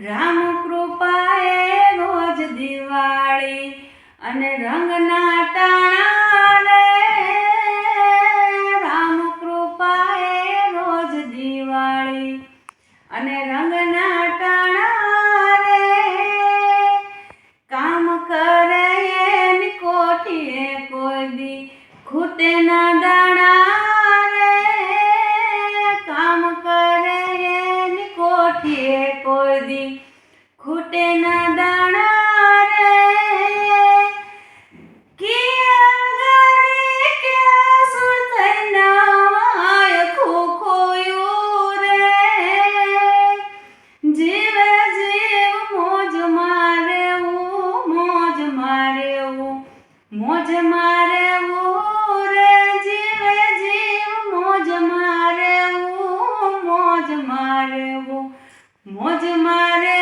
રામ કૃપાએ રોજ દિવાળી અને રંગના ટાણા રે। રામ કૃપાએ રોજ દિવાળી અને રંગના ટાણા રે। કામ કરે એની કોઠીએ કોઈ દી ખૂટે ના દાણા રે। કામ કરે એની કોઠીએ કોઈ દી ખૂટે ના દાણા રે। કિયંગારી કે સુર થઈને આયખું ખોયું રે। જીવે જીવ મોજ મારેવું, મોજ મારેવું, મોજ મારેવું રે। જીવે જીવ મોજ મારેવું, મોજ મારેવું, મોજ મારે